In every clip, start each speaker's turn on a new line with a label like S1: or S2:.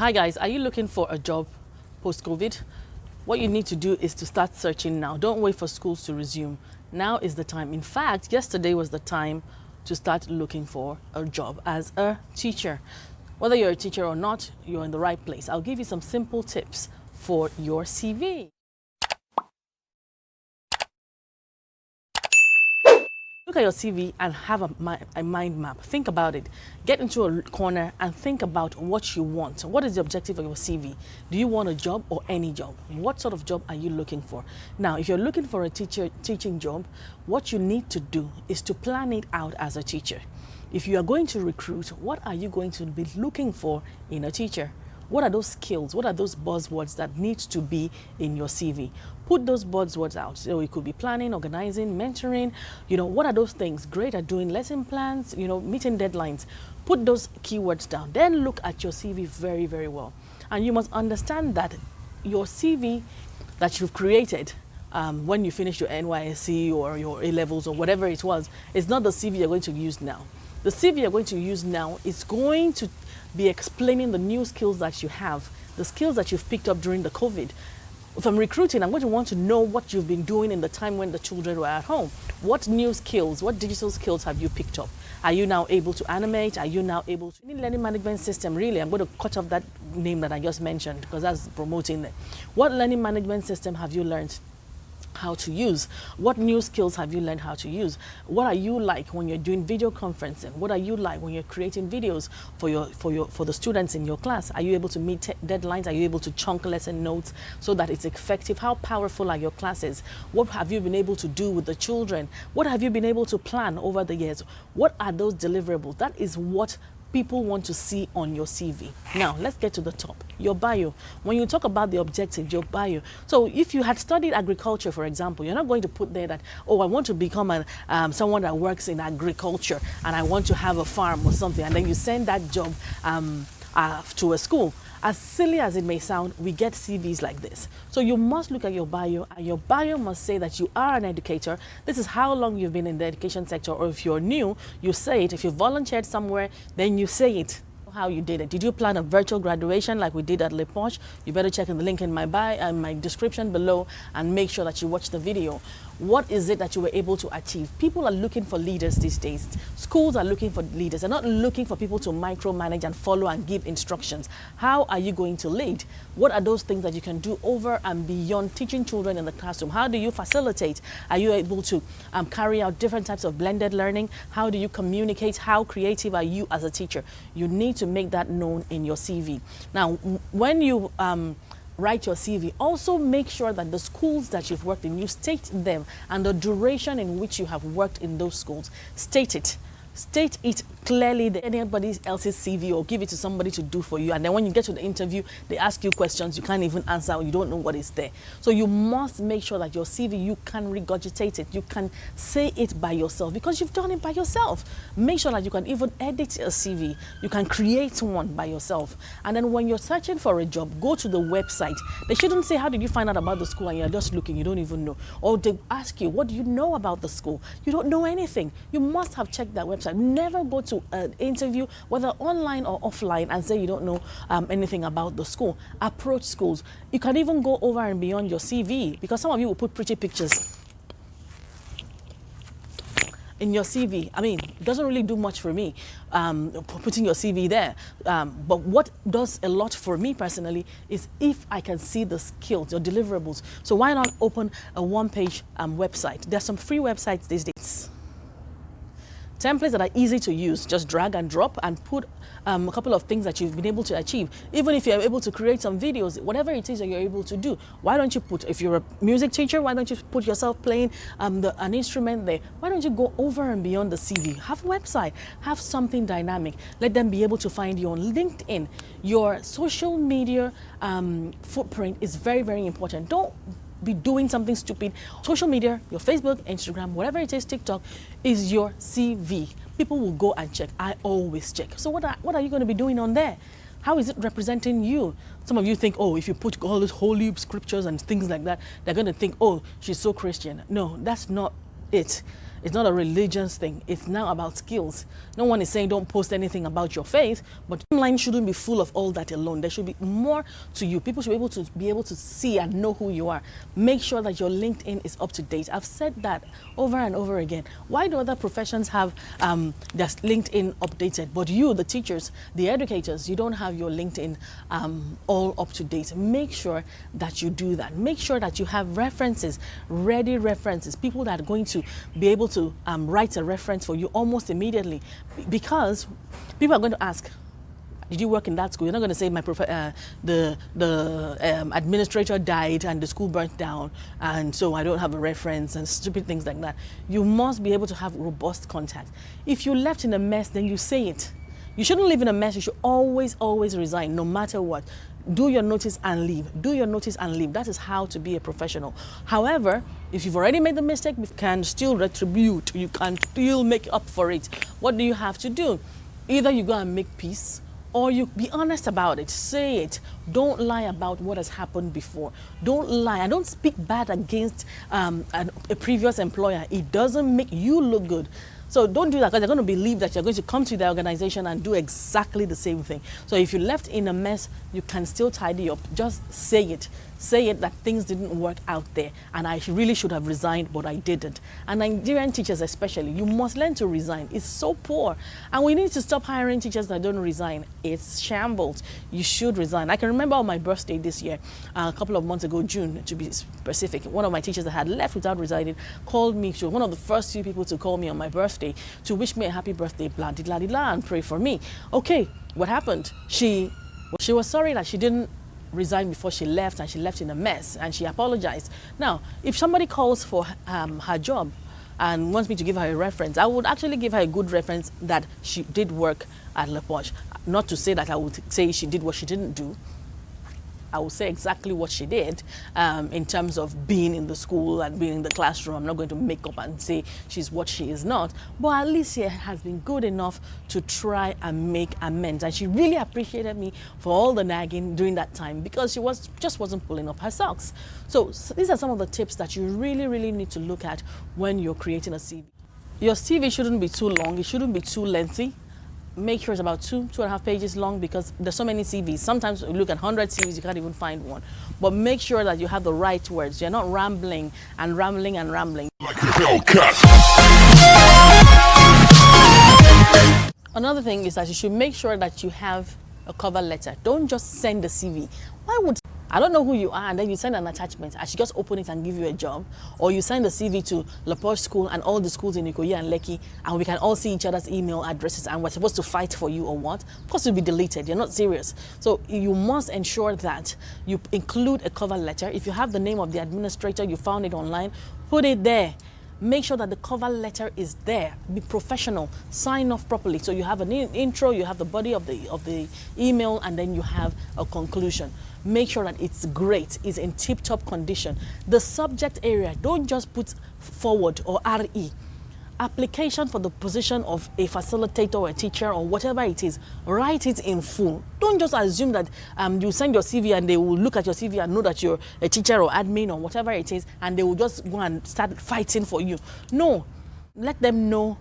S1: Hi guys, are you looking for a job post-COVID? What you need to do is to start searching now. Don't wait for schools to resume. Now is the time. In fact, yesterday was the time to start looking for a job as a teacher. Whether you're a teacher or not, you're in the right place. I'll give you some simple tips for your CV. Look at your CV and have a mind map. Think about it. Get into a corner and think about what you want. What is the objective of your CV? Do you want a job or any job? What sort of job are you looking for? Now, if you're looking for a teaching job, what you need to do is to plan it out as a teacher. If you are going to recruit, what are you going to be looking for in a teacher? What are those skills? What are those buzzwords that need to be in your CV? Put those buzzwords out. So it could be planning, organizing, mentoring. What are those things? Great at doing lesson plans, meeting deadlines. Put those keywords down. Then look at your CV very, very well. And you must understand that your CV that you've created when you finish your NYSC or your A-levels or whatever it was, is not the CV you're going to use now. The CV you're going to use now is going to be explaining the new skills that you have, the skills that you've picked up during the COVID. If I'm recruiting, I'm going to want to know what you've been doing in the time when the children were at home. What new skills, what digital skills have you picked up? Are you now able to animate? Are you now able to... Any learning management system, really, I'm going to cut off that name that I just mentioned because that's promoting it. What learning management system have you learned how to use? What new skills have you learned how to use? What are you like when you're doing video conferencing? What are you like when you're creating videos for the students in your class? Are you able to meet deadlines? Are you able to chunk lesson notes so that it's effective? How powerful are your classes? What have you been able to do with the children? What have you been able to plan over the years? What are those deliverables? That is what people want to see on your CV. Now, let's get to the top. Your bio. When you talk about the objective, your bio. So if you had studied agriculture, for example, you're not going to put there that, oh, I want to become someone that works in agriculture and I want to have a farm or something. And then you send that job to a school. As silly as it may sound, we get CVs like this. So you must look at your bio, and your bio must say that you are an educator. This is how long you've been in the education sector, or if you're new, you say it. If you volunteered somewhere, then you say it. How you did it. Did you plan a virtual graduation like we did at RonkePosh? You better check in the link in my bio and my description below and make sure that you watch the video. What is it that you were able to achieve? People are looking for leaders these days. Schools are looking for leaders. They're not looking for people to micromanage and follow and give instructions. How are you going to lead? What are those things that you can do over and beyond teaching children in the classroom? How do you facilitate? Are you able to carry out different types of blended learning? How do you communicate? How creative are you as a teacher? You need to make that known in your CV. Now, when you write your CV, also make sure that the schools that you've worked in, you state them and the duration in which you have worked in those schools. State it. State it clearly than anybody else's CV, or give it to somebody to do for you. And then when you get to the interview, they ask you questions you can't even answer, or you don't know what is there. So you must make sure that your CV, you can regurgitate it. You can say it by yourself because you've done it by yourself. Make sure that you can even edit a CV. You can create one by yourself. And then when you're searching for a job, go to the website. They shouldn't say, how did you find out about the school? And you're just looking, you don't even know. Or they ask you, what do you know about the school? You don't know anything. You must have checked that website. Never go to an interview, whether online or offline, and say you don't know anything about the school. Approach schools. You can even go over and beyond your CV, because some of you will put pretty pictures in your CV. I mean, it doesn't really do much for me, putting your CV there. But what does a lot for me personally is if I can see the skills, your deliverables. So why not open a one-page website? There's some free websites these days. Templates that are easy to use, just drag and drop and put a couple of things that you've been able to achieve. Even if you're able to create some videos, whatever it is that you're able to do, why don't you put, if you're a music teacher, why don't you put yourself playing an instrument there? Why don't you go over and beyond the CV? Have a website, have something dynamic. Let them be able to find you on LinkedIn. Your social media footprint is very, very important. Don't be doing something stupid. Social media, your Facebook, Instagram, whatever it is, TikTok, is your CV. People will go and check. I always check. So what are you going to be doing on there? How is it representing you? Some of you think, oh, if you put all those holy scriptures and things like that, they're going to think, oh, she's so Christian. No, that's not it. It's not a religious thing. It's now about skills. No one is saying don't post anything about your faith, but online shouldn't be full of all that alone. There should be more to you. People should be able to see and know who you are. Make sure that your LinkedIn is up to date. I've said that over and over again. Why do other professions have their LinkedIn updated, but you, the teachers, the educators, you don't have your LinkedIn all up to date? Make sure that you do that. Make sure that you have references, ready references, people that are going to be able to write a reference for you almost immediately, because people are going to ask, did you work in that school? You're not going to say the administrator died and the school burnt down, and so I don't have a reference and stupid things like that. You must be able to have robust contact. If you left in a mess, then you say it. You shouldn't live in a mess. You should always resign, no matter what. Do your notice and leave. Do your notice and leave. That is how to be a professional. However, if you've already made the mistake, you can still retribute. You can still make up for it. What do you have to do? Either you go and make peace, or you be honest about it. Say it. Don't lie about what has happened before. Don't lie. And don't speak bad against a previous employer. It doesn't make you look good. So don't do that, because they're going to believe that you're going to come to the organization and do exactly the same thing. So if you left in a mess, you can still tidy up. Just say it. Say it that things didn't work out there and I really should have resigned, but I didn't. And Nigerian teachers especially, you must learn to resign. It's so poor. And we need to stop hiring teachers that don't resign. It's shambles. You should resign. I can remember on my birthday this year, a couple of months ago, June to be specific, one of my teachers that had left without resigning called me. She was one of the first few people to call me on my birthday to wish me a happy birthday, blah, blah, blah, blah, and pray for me. Okay, what happened? She was sorry that she didn't resign before she left, and she left in a mess, and she apologized. Now, if somebody calls for her job and wants me to give her a reference, I would actually give her a good reference that she did work at RonkePosh. Not to say that I would say she did what she didn't do. I will say exactly what she did in terms of being in the school and being in the classroom. I'm not going to make up and say she's what she is not, but at least she has been good enough to try and make amends. And she really appreciated me for all the nagging during that time, because she just wasn't pulling up her socks. So these are some of the tips that you really need to look at when you're creating a CV. Your CV shouldn't be too long. It shouldn't be too lengthy. Make sure it's about 2.5 pages long, because there's so many CVs. Sometimes you look at 100 CVs, you can't even find one. But make sure that you have the right words. You're not rambling and rambling and rambling. Like a Hellcat. Another thing is that you should make sure that you have a cover letter. Don't just send a CV. Why would I don't know who you are, and then you send an attachment. I should just open it and give you a job. Or you send a CV to RonkePosh school and all the schools in Ikoyi and Lekki, and we can all see each other's email addresses, and we're supposed to fight for you or what? Of course, you'll be deleted. You're not serious. So you must ensure that you include a cover letter. If you have the name of the administrator, you found it online, put it there. Make sure that the cover letter is there. Be professional. Sign off properly. So you have an intro, you have the body of the email, and then you have a conclusion. Make sure that it's great, it's in tip-top condition. The subject area, don't just put forward or RE. Application for the position of a facilitator or a teacher or whatever it is, write it in full. Don't just assume that you send your CV and they will look at your CV and know that you're a teacher or admin or whatever it is, and they will just go and start fighting for you. No, let them know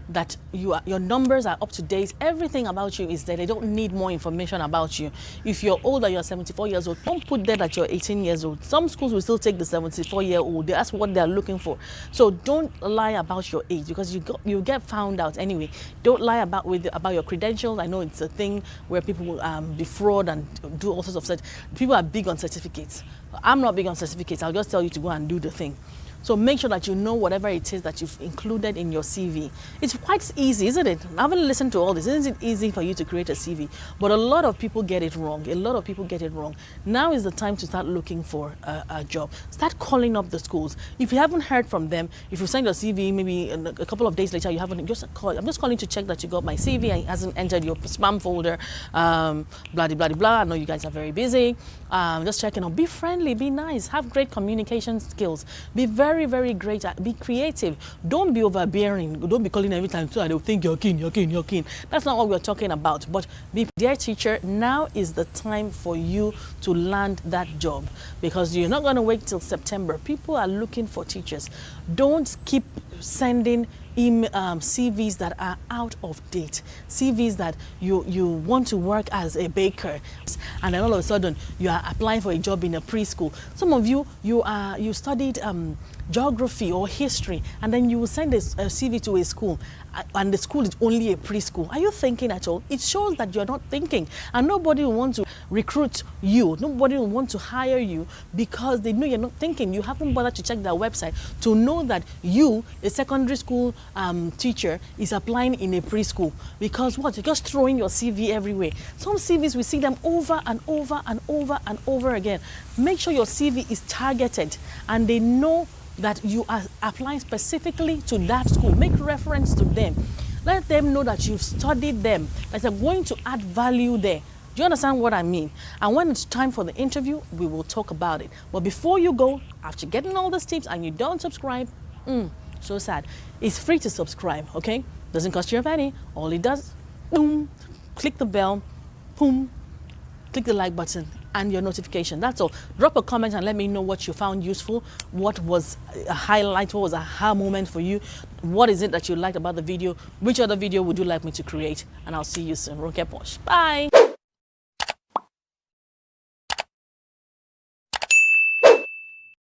S1: that your numbers are up to date. Everything about you is there. They don't need more information about you. If you're older, you're 74 years old, don't put there that you're 18 years old. Some schools will still take the 74-year-old. That's what they're looking for. So don't lie about your age, because you get found out anyway. Don't lie about your credentials. I know it's a thing where people will defraud and do all sorts of such. People are big on certificates. I'm not big on certificates. I'll just tell you to go and do the thing. So make sure that you know whatever it is that you've included in your CV. It's quite easy, isn't it? I haven't listened to all this. Isn't it easy for you to create a CV? But a lot of people get it wrong. A lot of people get it wrong. Now is the time to start looking for a job. Start calling up the schools. If you haven't heard from them, if you send your CV, maybe a couple of days later you haven't, just call. I'm just calling to check that you got my CV and it hasn't entered your spam folder. Blah, blah, blah, blah. I know you guys are very busy. Just checking out. Be friendly, be nice, have great communication skills. Be very great. Be creative. Don't be overbearing. Don't be calling every time so they'll think you're keen. That's not what we're talking about. But dear teacher, now is the time for you to land that job, because you're not going to wait till September. People are looking for teachers. Don't keep sending CVs that are out of date, CVs that you want to work as a baker, and then all of a sudden you are applying for a job in a preschool. Some of you studied geography or history, and then you will send a CV to a school, and the school is only a preschool. Are you thinking at all? It shows that you're not thinking, and nobody will want to recruit you. Nobody will want to hire you because they know you're not thinking. You haven't bothered to check their website to know that you, a secondary school teacher, is applying in a preschool. Because what? You're just throwing your CV everywhere. Some CVs, we see them over and over and over and over again. Make sure your CV is targeted and they know that you are applying specifically to that school. Make reference to them. Let them know that you've studied them, that you're going to add value there. Do you understand what I mean? And when it's time for the interview, we will talk about it. But before you go, after getting all these tips and you don't subscribe, so sad. It's free to subscribe, okay? Doesn't cost you a penny. All it does, boom, click the bell, boom, click the like button and your notification. That's all. Drop a comment and let me know what you found useful, what was a highlight, what was a aha moment for you, what is it that you liked about the video, which other video would you like me to create, and I'll see you soon. RonkePosh. Bye.